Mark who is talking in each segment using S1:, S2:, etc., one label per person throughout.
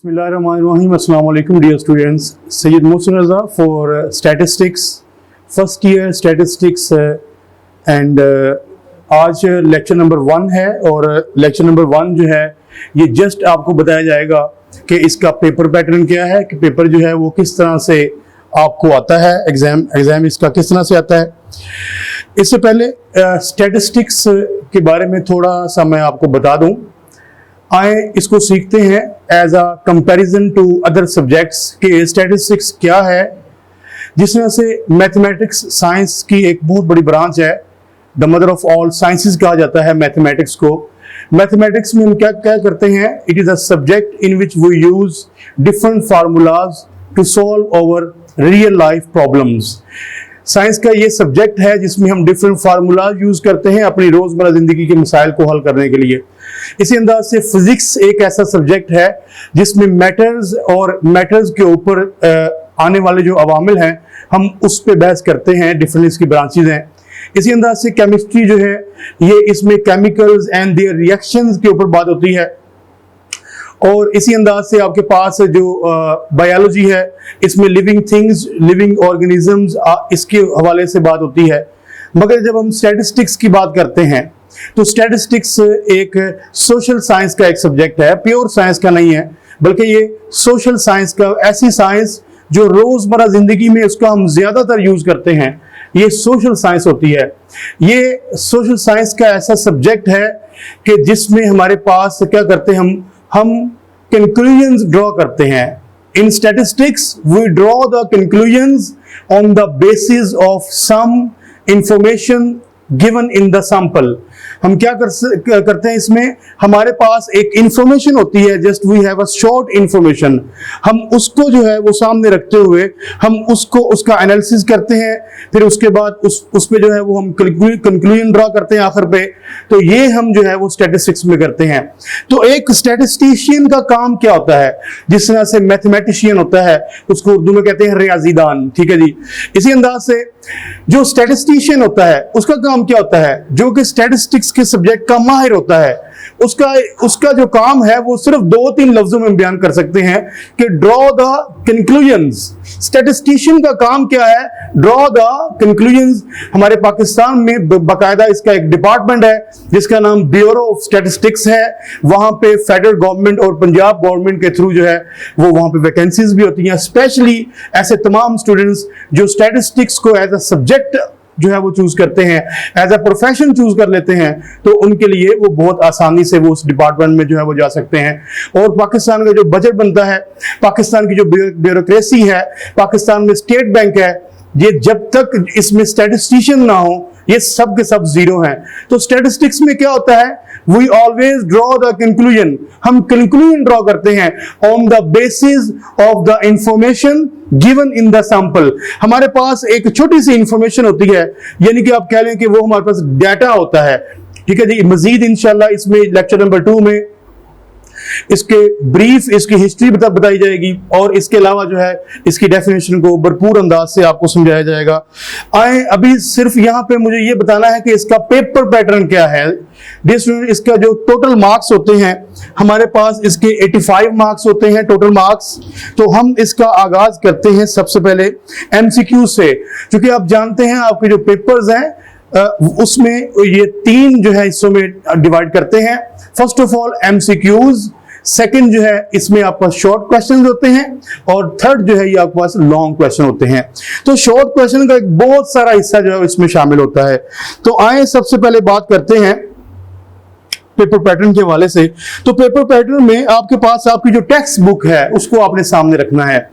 S1: Bismillahirrahmanirrahim. Assalamu alaikum dear students. Sayyid Mohsin Raza for statistics, first year statistics and आज lecture number 1 है और lecture number 1 जो है ये जस्ट आपको बताया जाएगा कि इसका पेपर पैटर्न क्या है, कि पेपर जो है वो किस तरह से आपको आता है, एग्जाम इसका किस तरह से आता है। इससे पहले स्टैटिस्टिक्स के बारे में थोड़ा सा मैं आपको बता दूं। आए इसको सीखते हैं as a comparison to other subjects के स्टैटिस्टिक्स क्या है। जिस तरह से मैथमेटिक्स साइंस की एक बहुत बड़ी ब्रांच है, the mother of all sciences कहा जाता है मैथमेटिक्स को। मैथमेटिक्स में हम क्या क्या करते हैं, it is a subject in which we use different formulas to solve our real life problems. Science का ये सब्जेक्ट है जिसमें हम डिफरेंट फार्मूलाज यूज करते हैं अपनी रोजमर्रा जिंदगी के मसाइल को हल करने के लिए। इसी अंदाज से फिजिक्स एक ऐसा सब्जेक्ट है जिसमें मैटर्स और मैटर्स के ऊपर आने वाले जो अवामिल हैं हम उस पर बहस करते हैं, डिफरेंट इसकी ब्रांचेज हैं। इसी अंदाज से केमिस्ट्री जो है ये इसमें केमिकल्स एंड देयर रिएक्शंस के ऊपर बात होती है। और इसी अंदाज से आपके पास जो बायोलॉजी है इसमें लिविंग थिंग्स, लिविंग ऑर्गेनिजम्स, इसके हवाले से बात होती है। मगर जब हम स्टैटिस्टिक्स की बात करते हैं तो स्टैटिस्टिक्स एक सोशल साइंस का एक सब्जेक्ट है, प्योर साइंस का नहीं है, बल्कि ये सोशल साइंस का, ऐसी साइंस जो रोजमर्रा जिंदगी में उसका हम ज्यादातर यूज करते हैं, ये सोशल साइंस होती है। ये सोशल साइंस का ऐसा सब्जेक्ट है कि जिसमें हमारे पास क्या करते हैं, हम कंक्लूजन्स ड्रॉ करते हैं। In statistics we draw the conclusions on the basis of some information given in the sample. हम क्या करते हैं, इसमें हमारे पास एक इंफॉर्मेशन होती है, just we have a short information. हम उसको जो है वो सामने रखते हुए हम उसको उसका एनालिसिस करते हैं, फिर उसके बाद उस पे जो है वो हम कंक्लूजन ड्रॉ करते हैं आखिर पे। तो ये हम जो है वो स्टैटिस्टिक्स में करते हैं। तो एक स्टैटिस्टिशियन का काम क्या होता है, जिस तरह से मैथमेटिशियन होता है उसको उर्दू में कहते हैं रियाजीदान, ठीक है जी। इसी अंदाज से जो स्टैटिस्टिशियन होता है उसका काम क्या होता है, जो कि स्टैटिस्टिक्स के सब्जेक्ट का माहिर होता है, उसका जो काम है वो सिर्फ 2-3 लफ्जों में बयान कर सकते हैं कि ड्रॉ द कंक्लूजन्स। स्टैटिस्टिशियन का काम क्या है, ड्रॉ द कंक्लूजन्स। हमारे पाकिस्तान में बाकायदा इसका एक डिपार्टमेंट है जिसका नाम ब्यूरो ऑफ स्टैटिस्टिक्स है। वहां पे फेडरल गवर्नमेंट और पंजाब गवर्नमेंट के थ्रू जो है वो वहां पे वैकेंसीज भी होती हैं, स्पेशली ऐसे तमाम स्टूडेंट्स जो स्टैटिस्टिक्स को एज अ सब्जेक्ट जो है वो चूज करते हैं, एज अ प्रोफेशन चूज कर लेते हैं, तो उनके लिए वो बहुत आसानी से वो उस डिपार्टमेंट में जो है वो जा सकते हैं। और पाकिस्तान का जो बजट बनता है, पाकिस्तान की जो ब्यूरोक्रेसी है, पाकिस्तान में स्टेट बैंक है, ये जब तक इसमें स्टैटिस्टिशियन ना हो ये सब के सब जीरो हैं। तो स्टैटिस्टिक्स में क्या होता है, we always draw the conclusion. हम कंक्लूजन ड्रॉ करते हैं on the basis of the information given in the sample. हमारे पास एक छोटी सी इंफॉर्मेशन होती है, यानी कि आप कह लें कि वो हमारे पास डाटा होता है, ठीक है जी। मजीद इंशाल्लाह इसमें लेक्चर नंबर 2 में इसके ब्रीफ, इसकी हिस्ट्री बताई जाएगी और इसके अलावा जो है इसकी डेफिनेशन को भरपूर अंदाज से आपको समझाया जाएगा। आए अभी सिर्फ यहाँ पे मुझे ये बताना है कि इसका पेपर पैटर्न क्या है। इसका जो टोटल मार्क्स होते हैं हमारे पास, इसके 85 मार्क्स होते हैं टोटल मार्क्स। तो हम इसका आगाज करते हैं सबसे पहले एमसीक्यू से, क्योंकि आप जानते हैं आपके जो पेपर्स हैं उसमें ये 3 जो है हिस्सों में डिवाइड करते हैं। First of all MCQs, second जो है इसमें आपके पास शॉर्ट क्वेश्चन होते हैं और थर्ड जो है ये आपके पास लॉन्ग क्वेश्चन होते हैं। तो शॉर्ट क्वेश्चन का एक बहुत सारा हिस्सा जो है इसमें शामिल होता है। तो आए सबसे पहले बात करते हैं पेपर पैटर्न के हवाले से। तो पेपर पैटर्न में आपके पास आपकी जो टेक्स्ट बुक है उसको आपने सामने रखना है।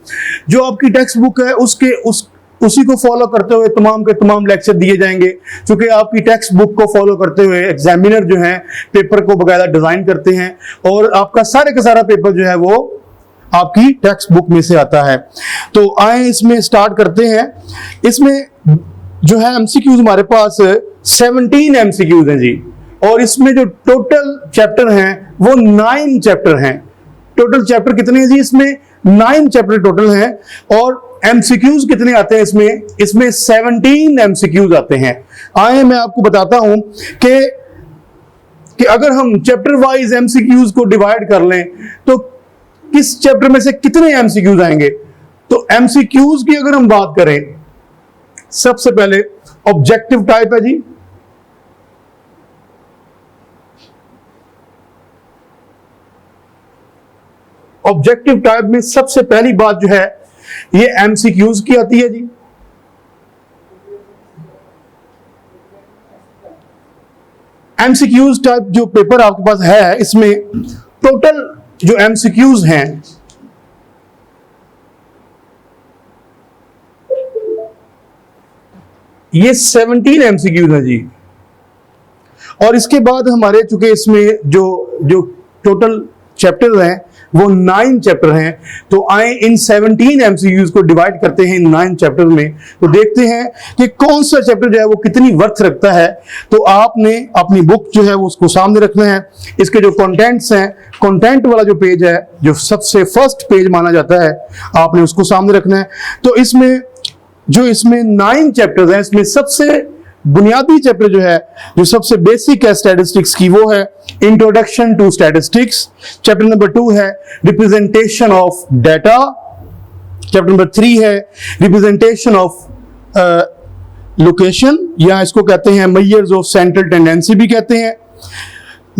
S1: जो आपकी टेक्स्ट बुक है उसी को फॉलो करते हुए तमाम के तमाम लेक्चर दिए जाएंगे, क्योंकि आपकी टेक्स्ट बुक को फॉलो करते हुए एग्जामिनर जो है पेपर को बकायदा डिजाइन करते हैं और आपका सारे का सारा पेपर जो है वो आपकी टेक्स्ट बुक में से आता है। तो आए इसमें स्टार्ट करते हैं। इसमें जो है एमसीक्यूज हमारे पास 17 एमसीक्यूज हैं जी, और इसमें जो टोटल चैप्टर हैं वो 9 चैप्टर हैं। टोटल चैप्टर कितने हैं जी, इसमें 9 चैप्टर टोटल हैं। और एमसीक्यूज कितने आते हैं इसमें 17 एमसीक्यूज आते हैं। आए मैं आपको बताता हूं कि अगर हम चैप्टर वाइज एमसीक्यूज को डिवाइड कर लें तो किस चैप्टर में से कितने एमसीक्यूज आएंगे? तो एमसीक्यूज की अगर हम बात करें, सबसे पहले ऑब्जेक्टिव टाइप है जी। ऑब्जेक्टिव टाइप में सबसे पहली बात जो है ये एमसीक्यूज की आती है जी। एमसीक्यूज टाइप जो पेपर आपके पास है, इसमें टोटल जो एमसीक्यूज हैं ये 17 एमसीक्यूज हैं जी। और इसके बाद हमारे चूंकि इसमें जो टोटल चैप्टर हैं वो 9 चैप्टर हैं, तो आए इन 17 एमसीक्यूज को डिवाइड करते हैं इन 9 चैप्टर में, तो देखते हैं कि कौन सा चैप्टर जो है वो कितनी वर्थ रखता है। तो आपने अपनी बुक जो है वो उसको सामने रखना है। इसके जो कंटेंट्स हैं, कंटेंट वाला जो पेज है, जो सबसे फर्स्ट पेज माना जाता है, आपने उसको सामने रखना है। तो इसमें 9 चैप्टर्स हैं, इसमें सबसे बुनियादी चैप्टर जो है, जो सबसे बेसिक है स्टैटिस्टिक्स की, वो है introduction to statistics. Chapter number 2 है representation of data. Chapter number 3 है रिप्रेजेंटेशन ऑफ लोकेशन, या इसको कहते हैं मेजर्स ऑफ सेंट्रल टेंडेंसी भी कहते हैं।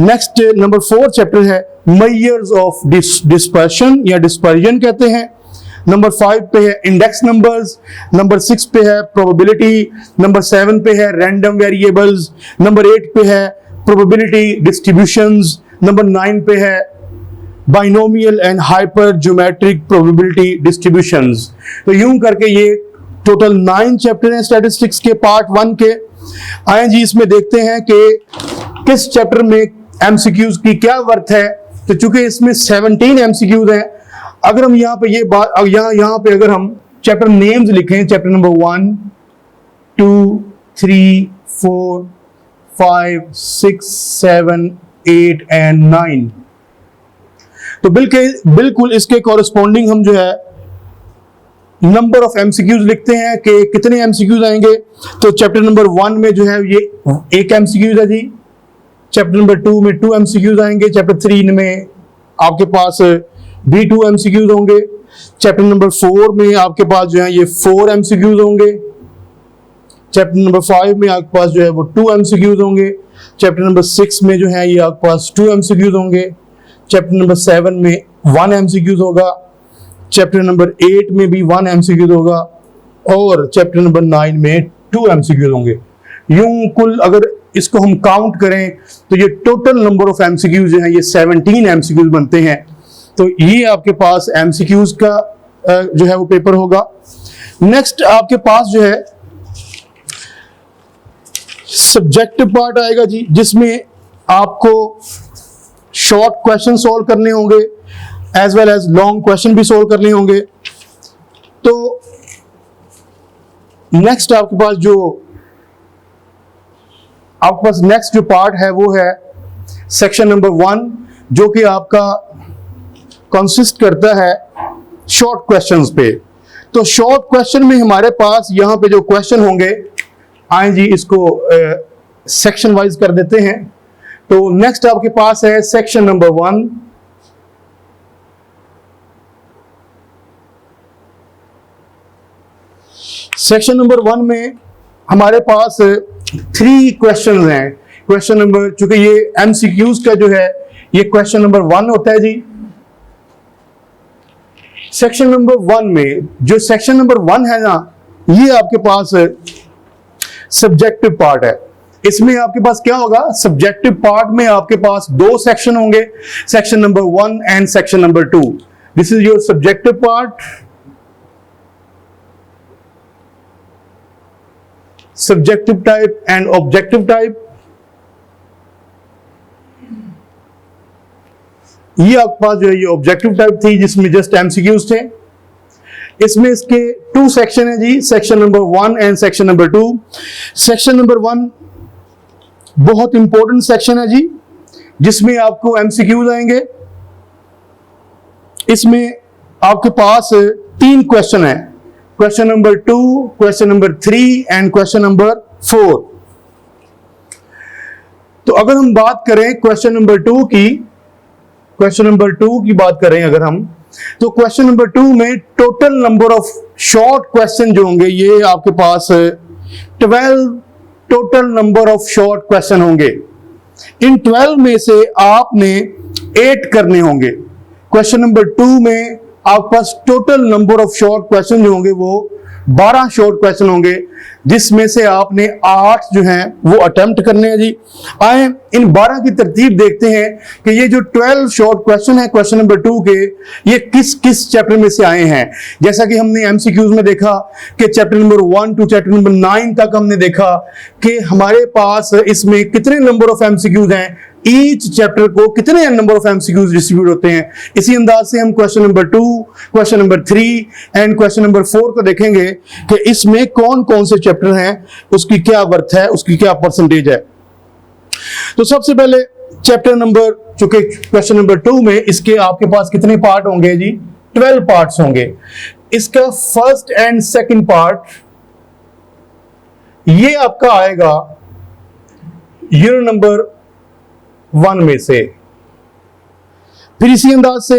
S1: नेक्स्ट नंबर 4 चैप्टर है मेजर्स ऑफ डिस्पर्शन या डिस्पर्जन कहते हैं। नंबर 5 पे है इंडेक्स नंबर्स, नंबर 6 पे है प्रोबेबिलिटी, नंबर 7 पे है रैंडम वेरिएबल्स, नंबर 8 पे है प्रोबेबिलिटी डिस्ट्रीब्यूशंस, नंबर 9 पे है binomial and hyper geometric probability distributions. तो यूं करके ये टोटल 9 चैप्टर हैं स्टैटिस्टिक्स के पार्ट 1 के। आए जी इसमें देखते हैं कि किस चैप्टर में एमसीक्यूज की क्या वर्थ है। तो चूंकि इसमें 17 एमसीक्यूज हैं, अगर हम यहाँ पे ये बात यहाँ पे अगर हम चैप्टर नेम्स लिखें, चैप्टर नंबर 1, 2, 3, 4, 5, 6, 7, 8 एंड 9, तो बिल्कुल इसके कॉरेस्पॉन्डिंग हम जो है नंबर ऑफ एमसीक्यूज लिखते हैं कि कितने एमसीक्यूज आएंगे। तो चैप्टर नंबर 1 में जो है ये 1 एमसीक्यूज है जी। चैप्टर नंबर 2 में 2 एमसीक्यूज आएंगे। चैप्टर 3 में आपके पास भी 2 एमसीक्यूज होंगे। चैप्टर नंबर 4 में आपके पास जो है ये 4 एमसीक्यूज होंगे। चैप्टर नंबर 5 में आपके पास जो है वो 2 एमसीक्यूज होंगे। चैप्टर नंबर 6 में जो है ये आपके पास 2 एमसीक्यूज होंगे। चैप्टर नंबर 7 में 1 एमसीक्यूज होगा। चैप्टर नंबर 8 में भी 1 एमसीक्यूज होगा और चैप्टर नंबर 9 में 2 एमसीक्यूज होंगे। यूं कुल अगर इसको हम काउंट करें तो ये टोटल नंबर ऑफ एमसीक्यूज जो है ये 17 एमसीक्यूज बनते हैं। तो ये आपके पास एमसीक्यूज का जो है वो पेपर होगा। नेक्स्ट आपके पास जो है सब्जेक्टिव पार्ट आएगा जी, जिसमें आपको शॉर्ट क्वेश्चन सॉल्व करने होंगे as well as long question भी सॉल्व करने होंगे। तो नेक्स्ट आपके पास नेक्स्ट जो पार्ट है वो है सेक्शन नंबर 1, जो कि आपका कंसिस्ट करता है शॉर्ट क्वेश्चंस पे। तो शॉर्ट क्वेश्चन में हमारे पास यहां पे जो क्वेश्चन होंगे, आए जी इसको सेक्शन वाइज कर देते हैं। तो नेक्स्ट आपके पास है सेक्शन नंबर 1। सेक्शन नंबर 1 में हमारे पास 3 क्वेश्चंस हैं। क्वेश्चन नंबर, चूंकि ये एमसीक्यूज का जो है ये क्वेश्चन नंबर 1 होता है जी। सेक्शन नंबर 1 में जो सेक्शन नंबर 1 है ना, ये आपके पास सब्जेक्टिव पार्ट है। इसमें आपके पास क्या होगा, सब्जेक्टिव पार्ट में आपके पास 2 सेक्शन होंगे, section number 1 and section number 2। This is your subjective part, subjective type and objective type. ये आपके पास जो है ये ऑब्जेक्टिव टाइप थी, जिसमें जस्ट एमसीक्यूज थे। इसमें इसके 2 सेक्शन है जी, section number 1 and section number 2। Section number 1 बहुत इंपॉर्टेंट सेक्शन है जी, जिसमें आपको एमसीक्यूज आएंगे। इसमें आपके पास 3 क्वेश्चन है, question number 2, question number 3 and question number 4। तो अगर हम बात करें क्वेश्चन नंबर 2 की बात करें अगर हम, तो क्वेश्चन नंबर 2 में total number of short question जो होंगे ये आपके पास 12 total number of short question होंगे। इन 12 में से आपने 8 करने होंगे। क्वेश्चन नंबर 2 में आपके पास total number of short question जो होंगे वो 12 शॉर्ट क्वेश्चन होंगे, जिसमें से आपने 8 जो हैं वो अटेम्प्ट करने हैं जी। आए इन 12 की तरतीब देखते हैं कि ये जो 12 शॉर्ट क्वेश्चन है क्वेश्चन नंबर 2 के, ये किस किस चैप्टर में से आए हैं। जैसा कि हमने एमसीक्यूज में देखा कि chapter number 1 to chapter number 9 तक हमने देखा कि हमारे पास इसमें कितने नंबर ऑफ एमसीक्यूज हैं, ईच चैप्टर को कितने नंबर ऑफ एमसीक्यूज डिस्ट्रीब्यूट होते हैं। इसी अंदाज से हम question number 2, question number 3 and question number 4 को देखेंगे कि इसमें कौन कौन से चैप्टर हैं, उसकी क्या वर्थ है, उसकी क्या परसेंटेज है। तो सबसे पहले चैप्टर नंबर, चूंकि क्वेश्चन नंबर 2 में इसके आपके पास कितने पार्ट होंगे जी, 12 पार्ट्स होंगे। इसका फर्स्ट एंड सेकंड पार्ट ये आपका आएगा यूनिट नंबर 1 में से। फिर इसी अंदाज से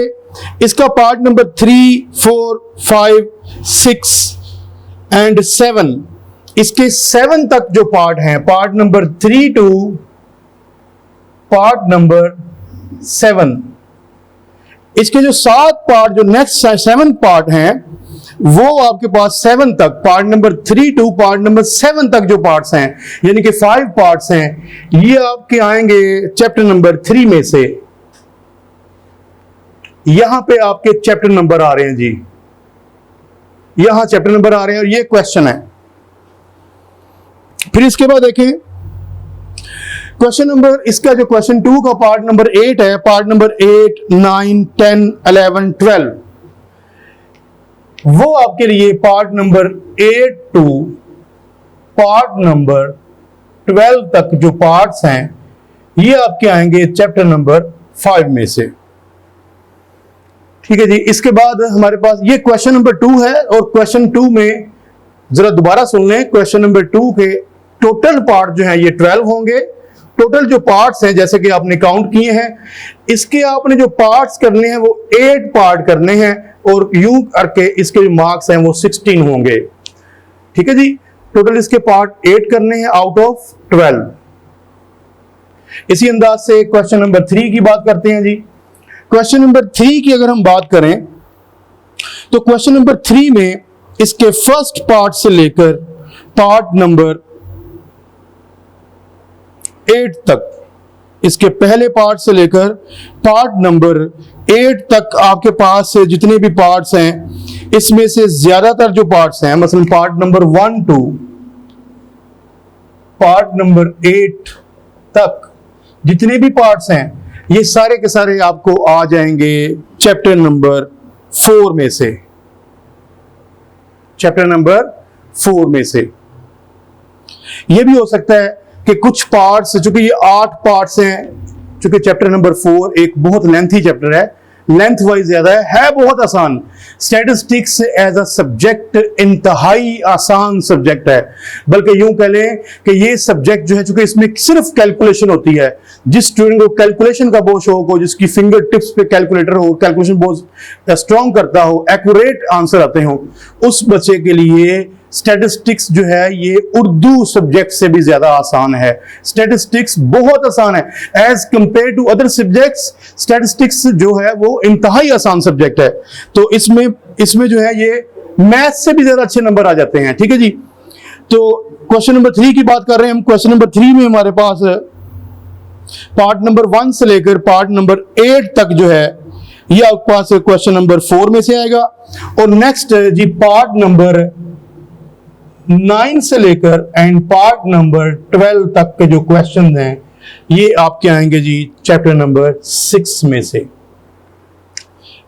S1: इसका पार्ट नंबर 3, 4, 5, 6 एंड 7, इसके 7 तक जो पार्ट हैं, part number 3 to part number 7, इसके जो 7 पार्ट, जो नेक्स्ट 7 पार्ट हैं वो आपके पास 7 तक, part number 3 to part number 7 तक जो पार्ट्स हैं, यानी कि 5 पार्ट्स हैं, ये आपके आएंगे चैप्टर नंबर 3 में से। यहां पे आपके चैप्टर नंबर आ रहे हैं जी, यहां चैप्टर नंबर आ रहे हैं और ये क्वेश्चन है। फिर इसके बाद देखें क्वेश्चन नंबर, इसका जो क्वेश्चन 2 का पार्ट नंबर 8 है, पार्ट नंबर 8, 9, 10, 11, 12, वो आपके लिए part number 8 to part number 12 तक जो पार्ट्स हैं ये आपके आएंगे चैप्टर नंबर 5 में से। ठीक है जी। इसके बाद हमारे पास ये क्वेश्चन नंबर 2 है और क्वेश्चन 2 में जरा दोबारा सुन लें, क्वेश्चन नंबर 2 के टोटल पार्ट जो है ये 12 होंगे। टोटल जो पार्ट्स हैं जैसे कि आपने काउंट किए हैं, इसके आपने जो पार्ट्स करने हैं वो 8 पार्ट करने हैं और यूं करके इसके जो मार्क्स हैं वो 16 होंगे। ठीक है जी। टोटल इसके पार्ट 8 करने हैं आउट ऑफ 12। इसी अंदाज से क्वेश्चन नंबर 3 की बात करते हैं जी। क्वेश्चन नंबर 3 की अगर हम बात करें तो क्वेश्चन नंबर 3 में इसके फर्स्ट पार्ट से लेकर पार्ट नंबर 8 तक, इसके पहले पार्ट से लेकर पार्ट नंबर 8 तक आपके पास से जितने भी पार्ट्स हैं, इसमें से ज्यादातर जो पार्ट्स हैं, मसलन part number 1 to part number 8 तक जितने भी पार्ट्स हैं ये सारे के सारे आपको आ जाएंगे चैप्टर नंबर 4 में से। चैप्टर नंबर 4 में से यह भी हो सकता है कि कुछ पार्ट्स, चूंकि ये 8 पार्ट्स हैं, चूंकि चैप्टर नंबर 4 एक बहुत लेंथी चैप्टर है, लेंथ वाइज ज्यादा है बहुत आसान। स्टैटिस्टिक्स एज अ सब्जेक्ट इंतहाई आसान सब्जेक्ट है, बल्कि यूं कह लें कि ये सब्जेक्ट जो है, चूंकि इसमें सिर्फ कैलकुलेशन होती है, जिस स्टूडेंट को कैलकुलेशन का बहुत शौक हो, जिसकी फिंगर टिप्स पे कैलकुलेटर हो, कैलकुलेशन बहुत स्ट्रॉन्ग करता हो, एक्यूरेट आंसर आते हो, उस बच्चे के लिए स्टैटिस्टिक्स जो है ये उर्दू सब्जेक्ट से भी ज्यादा आसान है। स्टैटिस्टिक्स बहुत आसान है as compare to other subjects. Statistics जो है वो इंतहाई आसान सब्जेक्ट है, तो इसमें जो है ये मैथ से भी ज्यादा अच्छे नंबर आ जाते हैं। ठीक है जी। तो क्वेश्चन नंबर 3 की बात कर रहे हैं हम। क्वेश्चन नंबर 3 में हमारे पास पार्ट नंबर 1 से लेकर पार्ट नंबर 8 तक जो है ये आपके पास क्वेश्चन नंबर 4 में से आएगा, और नेक्स्ट जी पार्ट नंबर 9 से लेकर एंड पार्ट नंबर 12 तक के जो क्वेश्चन हैं ये आपके आएंगे जी चैप्टर नंबर 6 में से।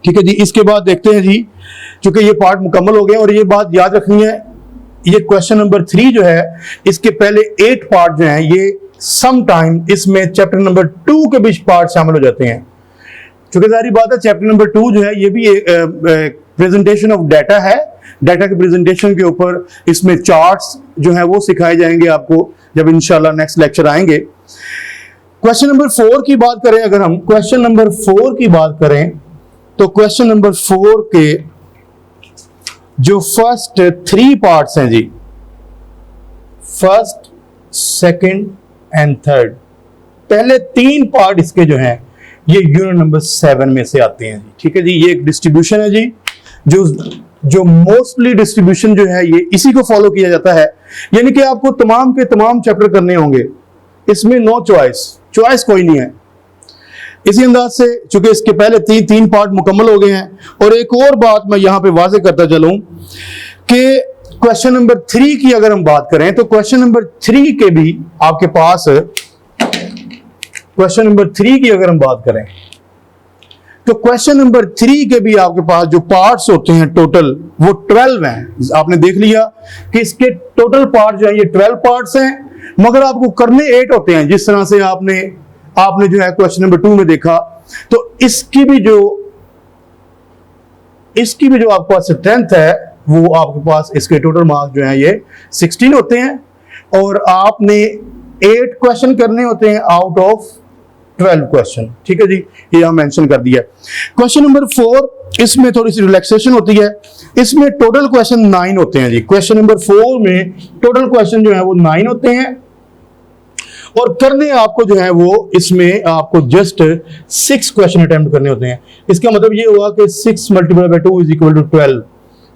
S1: ठीक है जी। इसके बाद देखते हैं जी, क्योंकि ये पार्ट मुकम्मल हो गए, और ये बात याद रखनी है, ये क्वेश्चन नंबर 3 जो है इसके पहले 8 पार्ट जो हैं ये सम टाइम इसमें चैप्टर नंबर 2 के बीच पार्ट शामिल हो जाते हैं। चूंकि सारी बात है चैप्टर नंबर 2 जो है ये भी एक प्रेजेंटेशन ऑफ डाटा है। डाटा के प्रेजेंटेशन के ऊपर इसमें चार्ट्स जो है वो सिखाए जाएंगे आपको जब इंशाल्लाह नेक्स्ट लेक्चर आएंगे। क्वेश्चन नंबर 4 की बात करें, अगर हम क्वेश्चन नंबर 4 की बात करें तो क्वेश्चन नंबर 4 के जो फर्स्ट 3 पार्ट्स हैं जी, फर्स्ट, सेकंड एंड थर्ड, पहले 3 पार्ट इसके जो हैं ये यूनिट नंबर 7 में से आते हैं जी। ठीक है जी, ये एक डिस्ट्रीब्यूशन है जी, जो मोस्टली डिस्ट्रीब्यूशन जो है ये इसी को फॉलो किया जाता है, यानी कि आपको तमाम के तमाम चैप्टर करने होंगे, इसमें नो चॉइस कोई नहीं है। इसी अंदाज से चूंकि इसके पहले 3 पार्ट मुकम्मल हो गए हैं, और एक और बात मैं यहां पे वाजे करता चलूं कि क्वेश्चन नंबर 3 की अगर हम बात करें तो क्वेश्चन नंबर 3 के भी आपके पास, क्वेश्चन नंबर 3 की अगर हम बात करें तो क्वेश्चन नंबर 3 के भी आपके पास जो पार्ट्स होते हैं टोटल वो 12 हैं। आपने देख लिया कि इसके टोटल पार्ट जो है ये 12 पार्ट्स हैं, मगर आपको करने 8 होते हैं, जिस तरह से आपने जो है क्वेश्चन नंबर 2 में देखा। तो इसकी भी जो आपके पास स्ट्रेंथ है वो आपके पास, इसके टोटल मार्क्स जो है ये 16 होते हैं, और आपने 8 क्वेश्चन करने होते हैं आउट ऑफ 12 क्वेश्चन। ठीक है जी, ये यहां मेंशन कर दिया। क्वेश्चन नंबर 4, इसमें थोड़ी सी रिलैक्सेशन होती है, इसमें टोटल क्वेश्चन 9 होते हैं जी। क्वेश्चन नंबर 4 में टोटल क्वेश्चन जो है वो 9 होते हैं, और करने आपको जो है वो इसमें आपको जस्ट 6 क्वेश्चन अटेम्प्ट करने होते हैं। इसका मतलब ये हुआ कि 6 multiply by 2 is equal to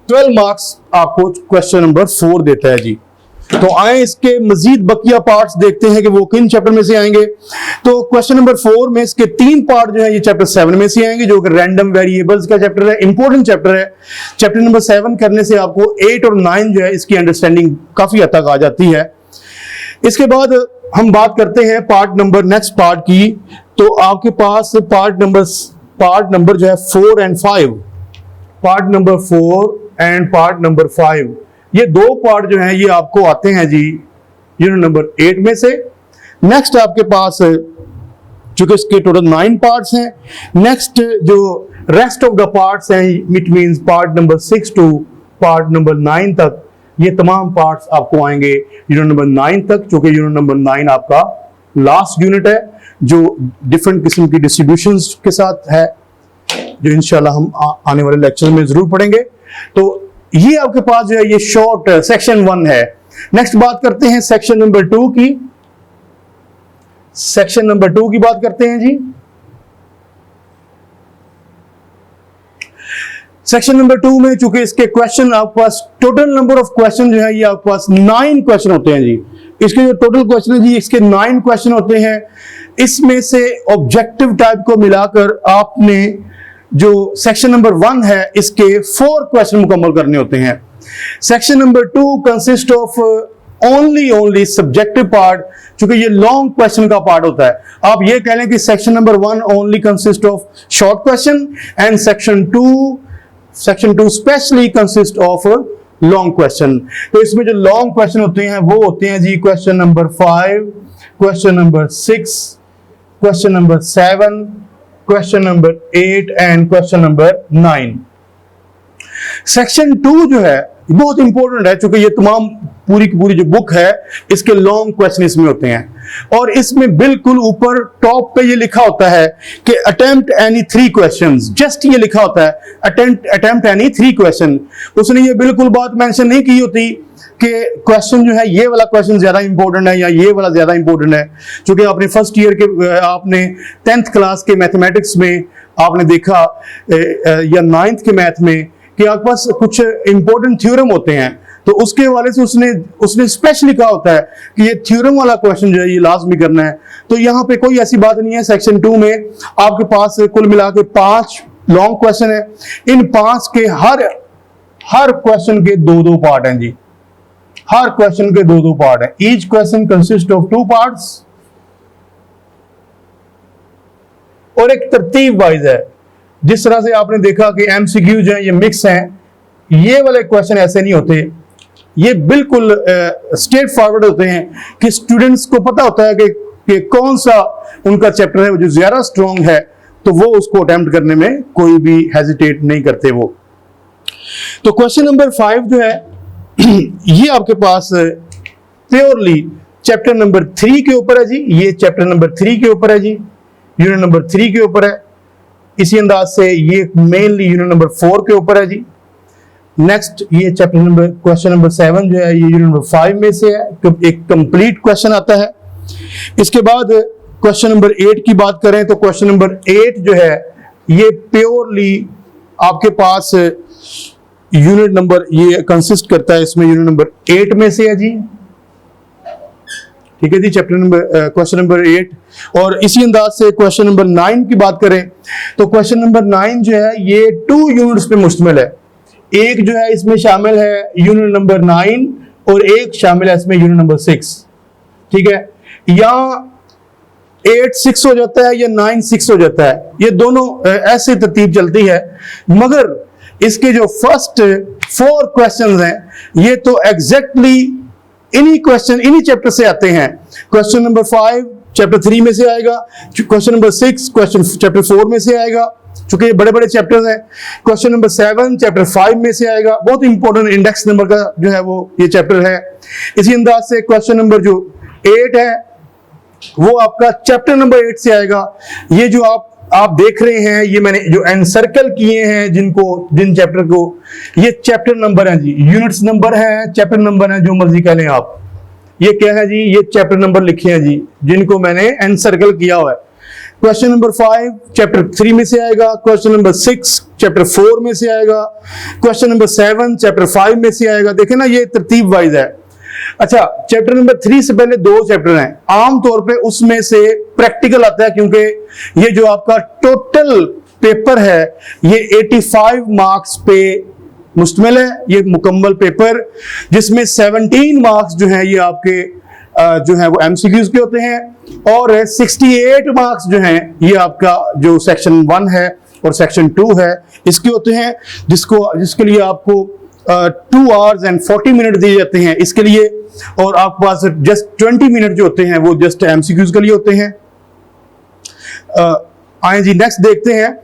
S1: 12 marks आपको क्वेश्चन नंबर 4 देता है जी। तो आए इसके मजीद बकिया पार्ट्स देखते हैं कि वो किन चैप्टर में से आएंगे। तो क्वेश्चन नंबर 4 में इसके 3 पार्ट जो है ये चैप्टर 7 में से आएंगे, जो कि रैंडम वेरिएबल्स का चैप्टर है, इंपॉर्टेंट चैप्टर है। चैप्टर नंबर 7 करने से आपको 8 और 9 जो है इसकी अंडरस्टैंडिंग काफी हद तक आ जाती है। इसके बाद हम बात करते हैं नेक्स्ट पार्ट की। तो आपके पास पार्ट नंबर जो है 4 and 5, part number 4 and part number 5, ये 2 पार्ट जो हैं ये आपको आते हैं जी यूनिट नंबर 8 में से। नेक्स्ट आपके पास चूंकि इसके टोटल 9 पार्ट्स हैं, नेक्स्ट जो रेस्ट ऑफ द पार्ट्स हैं, it means part number 6 to part number 9 तक, ये तमाम पार्ट्स आपको आएंगे यूनिट नंबर 9 तक, चूंकि यूनिट नंबर 9 आपका लास्ट यूनिट है, जो डिफरेंट किस्म की डिस्ट्रीब्यूशंस के साथ है, जो इंशाल्लाह हम आने वाले लेक्चर में जरूर पढ़ेंगे। तो ये आपके पास जो है ये शॉर्ट सेक्शन 1 है। नेक्स्ट बात करते हैं सेक्शन नंबर 2 की। सेक्शन नंबर 2 की बात करते हैं जी। सेक्शन नंबर 2 में चूंकि इसके क्वेश्चन आपके पास टोटल नंबर ऑफ क्वेश्चन जो है ये आपके पास 9 क्वेश्चन होते हैं जी। इसके जो टोटल क्वेश्चन है जी, इसके 9 क्वेश्चन होते हैं। इसमें से ऑब्जेक्टिव टाइप को मिलाकर आपने जो सेक्शन नंबर 1 है इसके 4 क्वेश्चन मुकम्मल करने होते हैं। Section number 2 consist of only subjective part, चूंकि ये लॉन्ग क्वेश्चन का पार्ट होता है। आप ये कह लें कि section number 1 only consist of short question, and section 2 specially consist of long question. तो इसमें जो लॉन्ग क्वेश्चन होते हैं वो होते हैं जी question number 5, question number 6, question number 7, question number 8 and question number 9। Section 2 जो है बहुत इंपॉर्टेंट है, क्योंकि ये तमाम पूरी की पूरी जो बुक है इसके लॉन्ग क्वेश्चन इसमें होते हैं, और इसमें बिल्कुल ऊपर टॉप पे ये लिखा होता है कि अटेम्प्ट एनी 3 क्वेश्चंस, जस्ट ये लिखा होता है अटेम्प्ट एनी 3 क्वेश्चन। उसने ये बिल्कुल बात मेंशन नहीं की होती कि क्वेश्चन जो है ये वाला क्वेश्चन ज्यादा इंपॉर्टेंट है या ये वाला ज्यादा इंपॉर्टेंट है। क्योंकि आपने फर्स्ट ईयर के, आपने 10th क्लास के मैथमेटिक्स में आपने देखा या 9th के मैथ में कि आपके पास कुछ इंपॉर्टेंट थ्योरम होते हैं, तो उसके हवाले से उसने स्पेशली कहा होता है कि ये थ्योरम वाला क्वेश्चन जो है ये लाजमी करना है। तो यहाँ पे कोई ऐसी बात नहीं है। सेक्शन 2 में आपके पास कुल मिला के 5 लॉन्ग क्वेश्चन है। इन 5 के हर क्वेश्चन के 2-2 पार्ट हैं जी, हर क्वेश्चन के 2-2 पार्ट हैं। Each question consist of 2 parts, और एक तरतीब वाइज है। जिस तरह से आपने देखा कि एमसीक्यू जो है ये मिक्स हैं, ये वाले क्वेश्चन ऐसे नहीं होते, ये बिल्कुल स्ट्रेट फॉरवर्ड होते हैं कि स्टूडेंट्स को पता होता है कि कौन सा उनका चैप्टर है जो ज्यादा स्ट्रॉन्ग है, तो वो उसको अटेम्प्ट करने में कोई भी हेजिटेट नहीं करते वो। तो क्वेश्चन नंबर 5 जो है ये आपके पास प्योरली चैप्टर नंबर 3 के ऊपर है जी। ये चैप्टर नंबर 3 के ऊपर है जी, यूनिट नंबर 3 के ऊपर है। इसी अंदाज से ये मेनली यूनिट नंबर 4 के ऊपर है जी। नेक्स्ट ये चैप्टर नंबर क्वेश्चन नंबर 7 जो है ये यूनिट नंबर 5 में से है, तो एक कंप्लीट क्वेश्चन आता है। इसके बाद क्वेश्चन नंबर 8 की बात करें तो क्वेश्चन नंबर 8 जो है ये प्योरली आपके पास यूनिट नंबर ये कंसिस्ट करता है, इसमें यूनिट नंबर 8 में से है जी। ठीक है जी, चैप्टर नंबर क्वेश्चन नंबर 8। और इसी अंदाज से क्वेश्चन नंबर 9 की बात करें तो क्वेश्चन नंबर 9 जो है ये 2 यूनिट्स पे मुश्तमिल है। एक जो है इसमें शामिल है यूनिट नंबर 9 और एक शामिल है इसमें यूनिट नंबर 6। ठीक है, या 8-6 हो जाता है या 9-6 हो जाता है, ये दोनों ऐसे तरतीब चलती है। मगर इसके जो फर्स्ट 4 क्वेश्चंस हैं ये तो एग्जैक्टली इन्हीं चैप्टर से आते हैं। क्वेश्चन नंबर 5 चैप्टर 3 में से आएगा, क्वेश्चन नंबर 6 क्वेश्चन चैप्टर 4 में से आएगा, चूंकि ये बड़े बड़े चैप्टर्स हैं। क्वेश्चन नंबर 7 चैप्टर 5 में से आएगा, बहुत इंपॉर्टेंट इंडेक्स नंबर का जो है वो ये चैप्टर है। इसी अंदाज से क्वेश्चन नंबर जो 8 है वो आपका चैप्टर नंबर 8 से आएगा। ये जो आप देख रहे हैं, ये मैंने जो एनसर्कल किए हैं जिन चैप्टर को, ये चैप्टर नंबर है जी, यूनिट्स नंबर है, चैप्टर नंबर है, जो मर्जी कह लें आप। ये क्या है जी, ये चैप्टर नंबर लिखे हैं जी, जिनको मैंने एनसर्कल किया हुआ है। क्वेश्चन नंबर 5 चैप्टर 3 में से आएगा, क्वेश्चन नंबर 6 चैप्टर 4 में से आएगा, क्वेश्चन नंबर 7 चैप्टर 5 में से आएगा। देखें ना, ये तरतीब वाइज है। अच्छा, चैप्टर नंबर 3 से पहले 2 चैप्टर हैं, आमतौर पे उसमें से प्रैक्टिकल आता है, क्योंकि ये जो आपका टोटल पेपर है ये 85 मार्क्स पे मुश्तमिल है। ये मुकम्मल पेपर जिसमें 17 मार्क्स जो है ये आपके जो है वो एमसीक्यूज के होते हैं, और 68 मार्क्स जो हैं ये आपका जो सेक्शन 1 है और सेक्शन 2 है इसके होते हैं, जिसके लिए आपको 2 hours and 40 मिनट दिए जाते हैं इसके लिए, और आपके पास जस्ट 20 मिनट जो होते हैं वो जस्ट एमसीक्यूज के लिए होते हैं। आए जी, नेक्स्ट देखते हैं।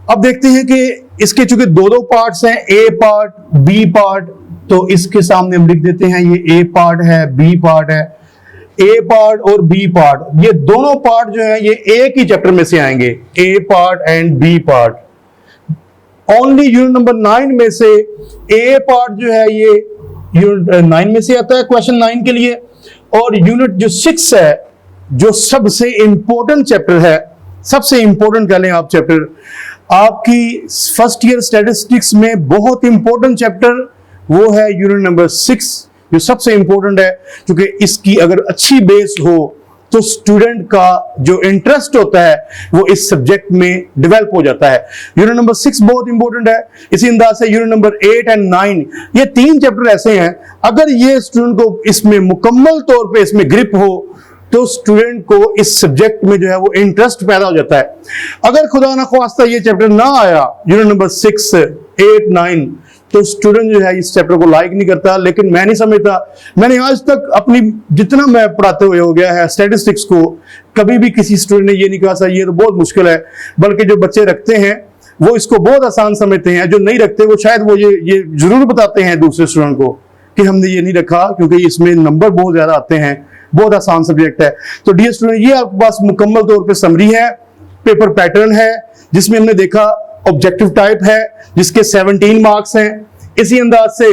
S1: अब देखते हैं कि इसके चूंकि 2 पार्ट्स हैं, ए पार्ट बी पार्ट, तो इसके सामने हम लिख देते हैं ये ए पार्ट है, बी पार्ट है। ए पार्ट और बी पार्ट, ये दोनों पार्ट जो है ये एक ही चैप्टर में से आएंगे, A part and B part. Only unit number 9 में से ए पार्ट जो है ये यूनिट 9 में से आता है क्वेश्चन 9 के लिए, और यूनिट जो 6 है जो सबसे इंपॉर्टेंट चैप्टर है, सबसे इंपॉर्टेंट कह लें आप चैप्टर, आपकी फर्स्ट ईयर स्टैटिस्टिक्स में बहुत इंपॉर्टेंट चैप्टर वो है यूनिट नंबर 6, जो सबसे इंपॉर्टेंट है, क्योंकि इसकी अगर अच्छी बेस हो तो स्टूडेंट का जो इंटरेस्ट होता है वो इस सब्जेक्ट में डेवलप हो जाता है। यूनिट नंबर 6 बहुत इंपॉर्टेंट है। इसी अंदाज से यूनिट नंबर 8 एंड 9 ये 3 चैप्टर ऐसे हैं, अगर ये स्टूडेंट को इसमें मुकम्मल तौर पे इसमें ग्रिप हो तो स्टूडेंट को इस सब्जेक्ट में जो है वो इंटरेस्ट पैदा हो जाता है। अगर खुदा ना ख्वास्ता ये चैप्टर ना आया यूनिट नंबर 6, 8, 9, तो स्टूडेंट जो है इस चैप्टर को लाइक नहीं करता। लेकिन मैं नहीं समझता, मैंने आज तक अपनी जितना मैं पढ़ाते हुए हो गया है स्टैटिस्टिक्स को, कभी भी किसी स्टूडेंट ने ये नहीं कहा सर ये तो बहुत मुश्किल है, बल्कि जो बच्चे रखते हैं वो इसको बहुत आसान समझते हैं, जो नहीं रखते वो शायद वो ये जरूर बताते हैं दूसरे स्टूडेंट को कि हमने ये नहीं रखा क्योंकि इसमें नंबर बहुत ज्यादा आते हैं, बहुत आसान सब्जेक्ट है। तो डियर स्टूडेंट, ये आपके पास मुकम्मल तौर पे समरी है, पेपर पैटर्न है, जिसमें हमने देखा ऑब्जेक्टिव टाइप है जिसके 17 मार्क्स हैं। इसी अंदाज से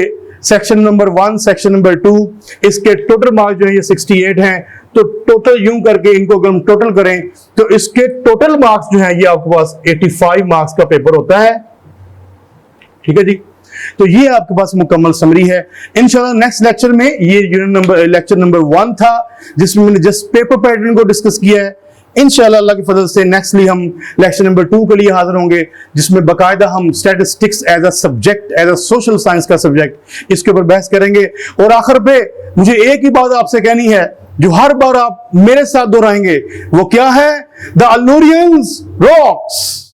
S1: सेक्शन नंबर 1, सेक्शन नंबर 2, इसके टोटल मार्क्स जो है ये 68 हैं। तो टोटल यूं करके इनको अगर हम टोटल करें तो इसके टोटल मार्क्स जो है ये आपके पास 85 मार्क्स का पेपर होता है। ठीक है जी, तो ये आपके पास मुकम्मल समरी है। इंशाल्लाह नेक्स्ट लेक्चर में, ये लेक्चर नंबर 1 था जिसमें मैंने जस्ट पेपर पैटर्न को डिस्कस किया है। इंशाल्लाह अल्लाह के फजल से नेक्स्टली हम लेक्चर नंबर 2 के लिए हाजिर होंगे, जिसमें बाकायदा हम statistics as a subject, as a social science का सब्जेक्ट, इसके ऊपर बहस करेंगे। और आखिर पे मुझे एक ही बात आपसे कहनी है जो हर बार आप मेरे साथ दोहराएंगे, वो क्या है? The allurians rocks.